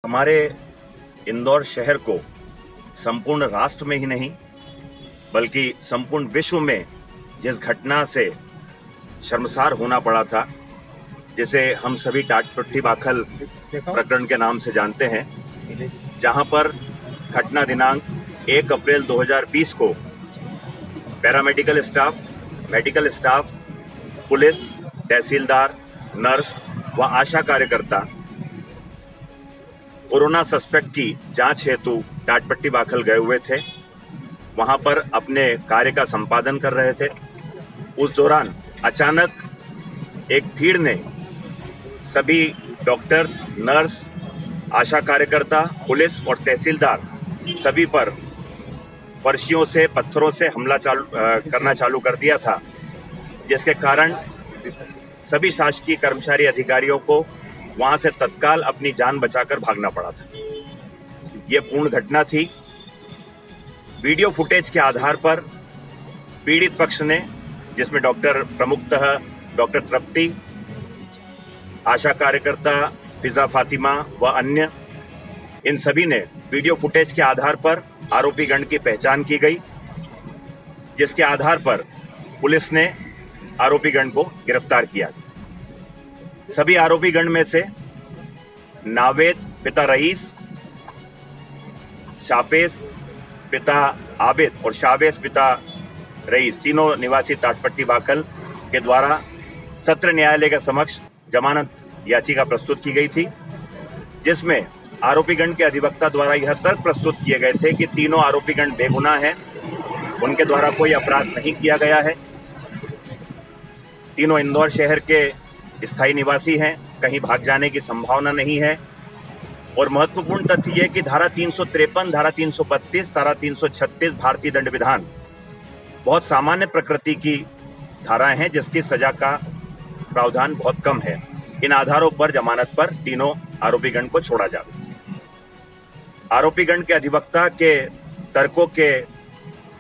हमारे इंदौर शहर को संपूर्ण राष्ट्र में ही नहीं बल्कि संपूर्ण विश्व में जिस घटना से शर्मसार होना पड़ा था, जिसे हम सभी टाटपट्टी बाखल प्रकरण के नाम से जानते हैं, जहां पर घटना दिनांक 1 अप्रैल 2020 को paramedical staff, medical staff, police, तहसीलदार, नर्स व आशा कार्यकर्ता कोरोना सस्पेक्ट की जांच हेतु टाटपट्टी बाखल गए हुए थे। वहां पर अपने कार्य का संपादन कर रहे थे। उस दौरान अचानक एक भीड़ ने सभी डॉक्टर्स, नर्स, आशा कार्यकर्ता, पुलिस और तहसीलदार सभी पर फर्शियों से, पत्थरों से हमला करना चालू कर दिया था, जिसके कारण सभी शासकीय कर्मचारी अधिकारियों को वहां से तत्काल अपनी जान बचाकर भागना पड़ा था। यह पूर्ण घटना थी। वीडियो फुटेज के आधार पर पीड़ित पक्ष ने, जिसमें प्रमुखतः डॉक्टर तृप्ति, आशा कार्यकर्ता फिजा फातिमा व अन्य, इन सभी ने वीडियो फुटेज के आधार पर आरोपीगण की पहचान की गई, जिसके आधार पर पुलिस ने आरोपीगण को गिरफ्तार किया। सभी आरोपीगण में से नावेद पिता रईस, शापेश पिता आबिद और शावेश पिता रईस, तीनों निवासी टाटपट्टी बाखल के द्वारा सत्र न्यायालय के समक्ष जमानत याचिका प्रस्तुत की गई थी, जिसमें आरोपीगण के अधिवक्ता द्वारा यह तर्क प्रस्तुत किए गए थे कि तीनों आरोपीगण बेगुनाह हैं, उनके द्वारा कोई अपराध नहीं किया गया है, तीनों इंदौर शहर के स्थायी निवासी हैं, कहीं भाग जाने की संभावना नहीं है। और महत्वपूर्ण तथ्य यह कि धारा 353, धारा 332, धारा 336 भारतीय दंड विधान बहुत सामान्य प्रकृति की धाराएं हैं, जिसकी सजा का प्रावधान बहुत कम है। इन आधारों पर जमानत पर तीनों आरोपीगण को छोड़ा जाए। आरोपीगण के अधिवक्ता के तर्कों के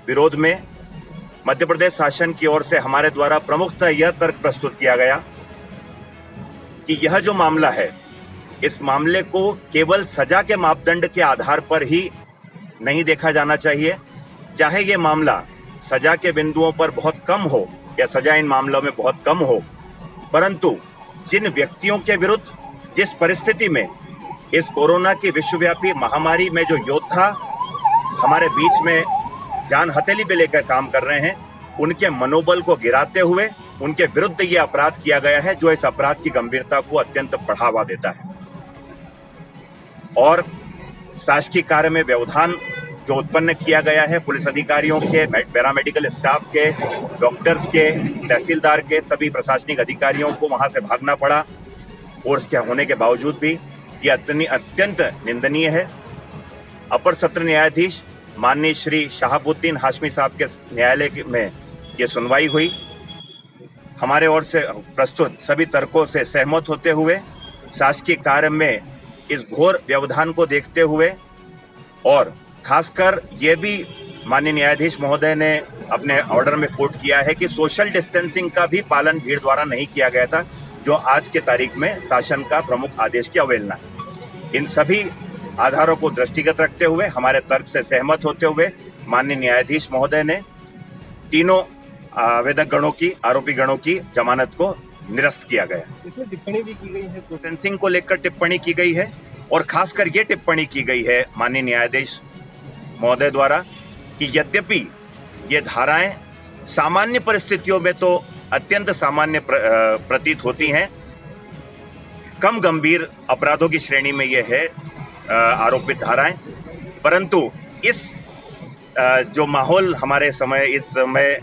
विरोध में मध्य प्रदेश शासन की ओर से हमारे द्वारा प्रमुखतः यह तर्क प्रस्तुत किया गया कि यह जो मामला है, इस मामले को केवल सजा के मापदंड के आधार पर ही नहीं देखा जाना चाहिए। चाहे ये मामला सजा के बिंदुओं पर बहुत कम हो या सजा इन मामलों में बहुत कम हो, परंतु जिन व्यक्तियों के विरुद्ध, जिस परिस्थिति में इस कोरोना की विश्वव्यापी महामारी में जो योद्धा हमारे बीच में जान हथेली पे लेकर काम कर रहे हैं, उनके मनोबल को गिराते हुए उनके विरुद्ध ये अपराध किया गया है, जो इस अपराध की गंभीरता को अत्यंत बढ़ावा देता है। और शासकीय कार्य में व्यवधान जो उत्पन्न किया गया है, पुलिस अधिकारियों के, पैरामेडिकल स्टाफ के, डॉक्टर्स के, तहसीलदार के, सभी प्रशासनिक अधिकारियों को वहां से भागना पड़ा, फोर्स के होने के बावजूद भी, ये अत्यंत निंदनीय है। अपर सत्र न्यायाधीश माननीय श्री शहाबुद्दीन हाशमी साहब के न्यायालय में ये सुनवाई हुई। हमारे ओर से प्रस्तुत सभी तर्कों से सहमत होते हुए, शासकीय कार्य में इस घोर व्यवधान को देखते हुए, और खासकर ये भी माननीय न्यायाधीश महोदय ने अपने ऑर्डर में कोट किया है कि सोशल डिस्टेंसिंग का भी पालन भीड़ द्वारा नहीं किया गया था, जो आज के तारीख में शासन का प्रमुख आदेश की अवहेलना है। इन सभी आधारों को दृष्टिगत रखते हुए, हमारे तर्क से सहमत होते हुए, माननीय न्यायाधीश महोदय ने तीनों आवेदक गणों की, आरोपी गणों की जमानत को निरस्त किया गया। इसमें टिप्पणी भी की गई है, डिस्टेंसिंग को लेकर टिप्पणी की गई है, और खासकर ये टिप्पणी की गई है माननीय न्यायाधीश महोदय द्वारा कि यद्यपि ये धाराएं सामान्य परिस्थितियों में तो अत्यंत सामान्य प्रतीत होती हैं, कम गंभीर अपराधों की श्रेणी में ये है आरोपित धाराएं, परंतु इस जो माहौल हमारे इस समय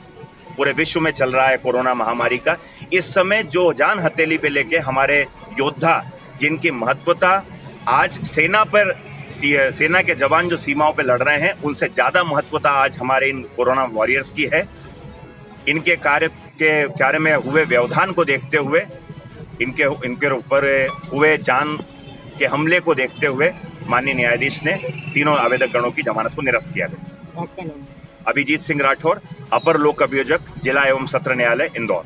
पूरे विश्व में चल रहा है कोरोना महामारी का, इस समय जो जान हथेली पे लेके हमारे योद्धा, जिनकी महत्वता आज सेना के जवान जो सीमाओं पे लड़ रहे हैं, उनसे ज्यादा महत्वता आज हमारे इन कोरोना वॉरियर्स की है। इनके कार्य में हुए व्यवधान को देखते हुए, इनके ऊपर हुए जान के हमले को देखते हुए, माननीय न्यायाधीश ने तीनों आवेदक गणों की जमानत को निरस्त किया गया। आपका नाम? अभिजीत सिंह राठौर, अपर लोक अभियोजक, जिला एवं सत्र न्यायालय इंदौर।